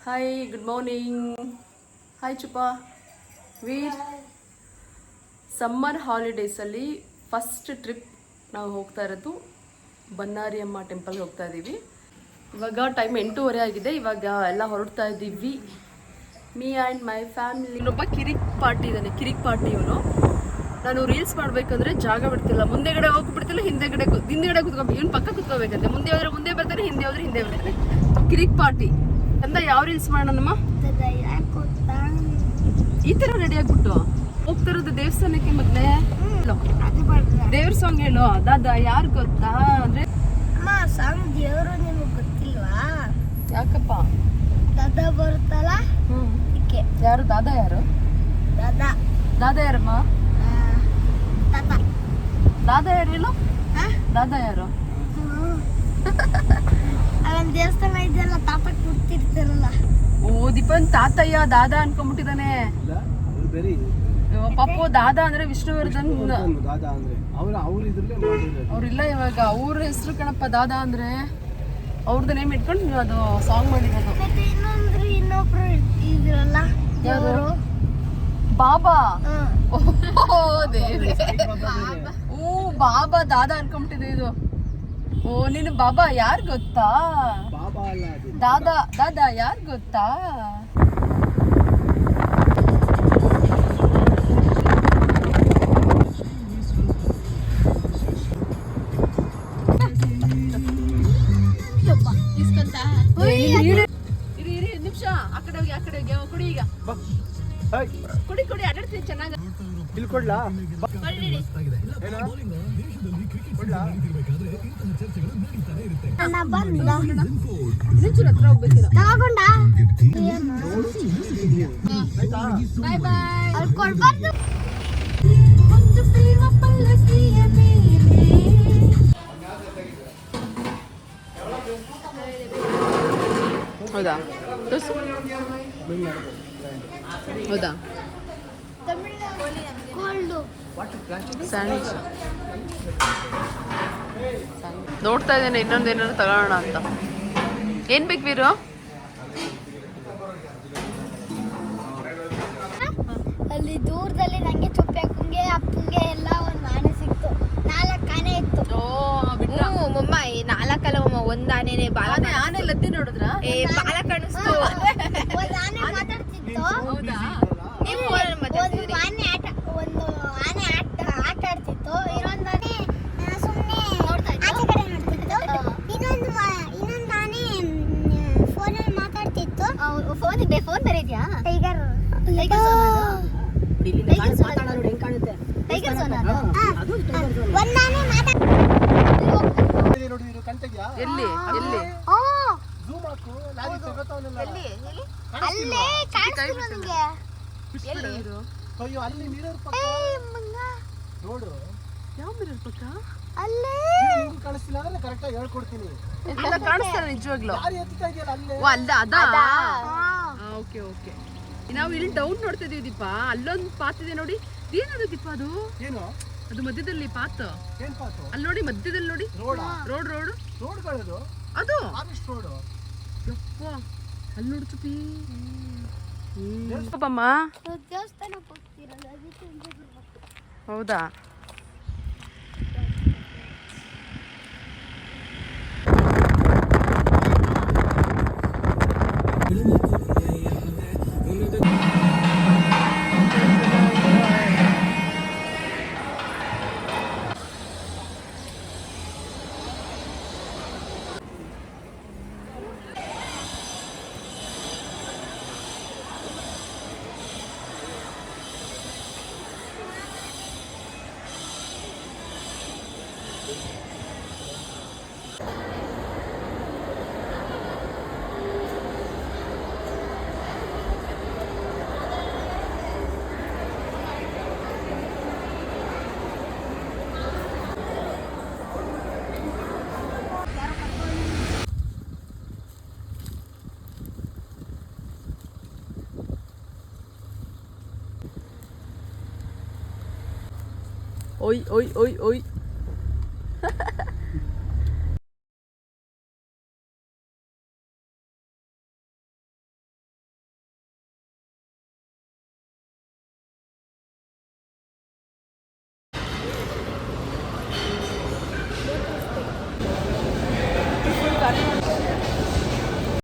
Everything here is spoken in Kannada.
Hi, good morning. ಹಾಯ್ ಚುಪ್ಪ. ವೀರ್, ಸಮ್ಮರ್ ಹಾಲಿಡೇಸಲ್ಲಿ ಫಸ್ಟ್ ಟ್ರಿಪ್ ನಾವು ಹೋಗ್ತಾ ಇರೋದು ಬನ್ನಾರಿ ಅಮ್ಮ ಟೆಂಪಲ್ಗೆ ಹೋಗ್ತಾ ಇದ್ದೀವಿ. ಇವಾಗ ಟೈಮ್ 8:30 ಆಗಿದೆ. ಇವಾಗ ಎಲ್ಲ ಹೊರಡ್ತಾ ಇದ್ದೀವಿ. Me and my family. ಇನ್ನೊಬ್ಬ ಕಿರಿಕ್ ಪಾರ್ಟಿ ಇದ್ದಾನೆ, ಕಿರಿಕ್ ಪಾರ್ಟಿ ಇವನು. ನಾನು ರೀಲ್ಸ್ ಮಾಡ್ಬೇಕಂದ್ರೆ ಜಾಗ ಬಿಡ್ತಿಲ್ಲ, ಮುಂದೆಗಡೆ ಹೋಗ್ಬಿಡ್ತಿಲ್ಲ, ಹಿಂದೆಗಡೆ ಕುತ್ಕೋಬೇಕು. ಇವ್ನು ಪಕ್ಕ ಕುತ್ಕೋಬೇಕಂತೆ. ಮುಂದೆ ಹೋದ್ರೆ ಮುಂದೆ ಬರ್ತಾನೆ, ಹಿಂದೆ ಹೋದ್ರೆ ಹಿಂದೆ ಬರ್ತಾನೆ. ಕಿರಿಕ್ ಪಾರ್ಟಿ ಅಂತ. ಯಾವ ರೀಲ್ಸ್ ಮಾಡೋಣಮ್ಮ? ಈ ತರ ರೆಡಿ ಆಗ್ಬಿಟ್ಟು ಹೋಗ್ತಾ ಇರೋದು ದೇವಸ್ಥಾನಕ್ಕೆ. ಮೊದ್ಲೇ ದೇವ್ರ ಸಾಂಗ್ ಹೇಳು. ದಾದಾ ಯಾರು ಗೊತ್ತಾ ಅಂದ್ರೆ ಸಾಂಗ್ ದೇವರು ನಿಮಗೆ ಗೊತ್ತಿಲ್ವಾ? ಯಾಕಪ್ಪ? ದಾದಾ ಬರುತ್ತಲ್ಲ. ಯಾರು ದಾದಾ? ಯಾರು ದಾದಾ? ದಾದಾ ಯಾರಮ್ಮ? ತಾತ. ದಾದಾ ಯಾರು ಹೇಳು? ದಾದಾ ಯಾರು? ಅವನ್ ದೇವಸ್ಥಾನ ಇದೆಯಲ್ಲ, ತಾತ ಕೂತಿರ್ತಾರಲ್ಲ. ಓ ದೀಪನ್ ತಾತಯ್ಯ ದಾದಾ ಅನ್ಕೊಂಡ್ಬಿಟ್ಟಿದಾನೆ. ಪಾಪು ದಾದಾ ಅಂದ್ರೆ ವಿಷ್ಣುವರ್ಧನ್ ಅವ್ರಿಲ್ಲ ಇವಾಗ. ಅವ್ರ ಹೆಸರು ಕಣಪ್ಪ ದಾದಾ ಅಂದ್ರೆ. ಅವ್ರದ್ದು ನೇಮ್ ಇಟ್ಕೊಂಡು ನೀವು ಅದು ಸಾಂಗ್ ಮಾಡಿರೋದು. ಇನ್ನೊಬ್ರು ಇದ್ರಲ್ಲ, ಯಾರು? ಬಾಬಾ. ಓ ದೇವ್ರೆ. ಓ ಬಾಬಾ ದಾದಾ ಅನ್ಕೊಂಬಿಟ್ಟಿದೆ ಇದು. ಓ ನೀನು ಬಾಬಾ ಯಾರು ಗೊತ್ತಾ? ದಾದಾ ದಾದಾ ಯಾರು ಗೊತ್ತಾ? ನಿಮಿಷ ಆ ಕಡೆ ಹೋಗಿ ಕುಡಿ. ಈಗ ಕುಡಿ ಅಡ್ಡಾಡ್ತೀನಿ ಚೆನ್ನಾಗ. ಇಲ್ಲಿ ಕೊಡ್ಲಾ? ನಿಂಚೂರ ಹತ್ರ ಹೋಗ್ಬೇಕಿಲ್ಲ. ಬಾಯ್ ಬಾಯ್. ಹೌದಾ? ಹೌದಾ? ನೋಡ್ತಾ ಇದ್ದೇನೆ ಇನ್ನೊಂದೇನಾದ್ರು ತಗೋಣ ಅಂತ. ಏನ್ ಬೇಕು ವೀರು? ಅಲ್ಲಿ ದೂರದಲ್ಲಿ ನಂಗೆ ಚುಪ್ಪೆ ಅಕ್ಕಂಗೆ ಅಪ್ಪಂಗೆ ಎಲ್ಲ ಒಂದು ಆನೆ ಸಿಕ್ತು. 4 ಆನೆ ಇತ್ತು. ಮಮ್ಮ 4 ಅಲ್ಲ ಮಮ್ಮ, ಒಂದ್ ಆನೆನೆ. ಆನೆ ಲದ್ದಿ ನೋಡಿದ್ರ? ಬಾಲ ಕಾಣಿಸ್ತು. ಒಂದು ಆನೆ ಮಾತಾಡ್ತಿತ್ತು. ಹೌದಾ? ಒಂದು ಆನೆ ಆಟ ಆಡ್ತಿತ್ತು. ಇನ್ನೊಂದು ಆನೆ ಸುಮ್ಮನೆ ಆಚೆ ಕಡೆ ನೋಡ್ತಿತ್ತು. ಇನ್ನೊಂದು ಆನೆ ಫೋನಲ್ಲಿ ಮಾತಾಡ್ತಿತ್ತು. ಫೋನ್ ಬೇರೆ ಇದೆಯಾ? ಟೈಗರ್ ಒಂದಾನೆ ಎಲ್ಲಿ ಅಲ್ಲೇ ಕಾಣಿಸ್ತಿಲ್ಲ ನನಗೆ. ನೋಡು ಯಾವ ಮಿರರ್ ಪಕ್ಕ ಅಲ್ಲೇ ಕಾಣಿಸ್ತಿಲ್ಲ ಅಂದ್ರೆ ಕರೆಕ್ಟ್ ಆಗಿ ಹೇಳ್ಕೊಡ್ತೀನಿ. ಎಲ್ಲ ಕಾಣಿಸ್ತಾನೆ ನಿಜವಾಗ್ಲೂ. ಯಾರು ಎತ್ತಾ ಇದೆಯಲ್ಲ ಅಲ್ಲೇ. ಓ ಅಲ್ಲ ಅದಾ? Okay okay. ನಾವು ಇಲ್ಲಿ ಡೌನ್ ನೋಡ್ತಾ ಇದೀವಿ ದೀಪ. ಅಲ್ಲೊಂದು ಪಾತ್ ಇದೆ ನೋಡಿ. ಏನದು ದೀಪ? ಅದು ಏನು? ಅದು ಮಧ್ಯದಲ್ಲಿ ಪಾತ್. ಏನ್ ಪಾತು? ಅಲ್ಲಿ ನೋಡಿ, ಮಧ್ಯದಲ್ಲಿ ನೋಡಿ. ರೋಡ್ಗಳದು ಅದು ಫಾರೆಸ್ಟ್ ರೋಡ್. ಯಪ್ಪ ಅಲ್ಲಿ ನೋಡು ಚುಪ್ಪಿ. ಪಾಪಮ್ಮ ದೇವಸ್ಥಾನಕ್ಕೆ ಹೋಗ್ತಿರಲ್ಲ, ಅದಕ್ಕೆ ಬರ್ಬೇಕು. ಹೌದಾ? Oi, oi, oi, oi. ಗಾಡಿ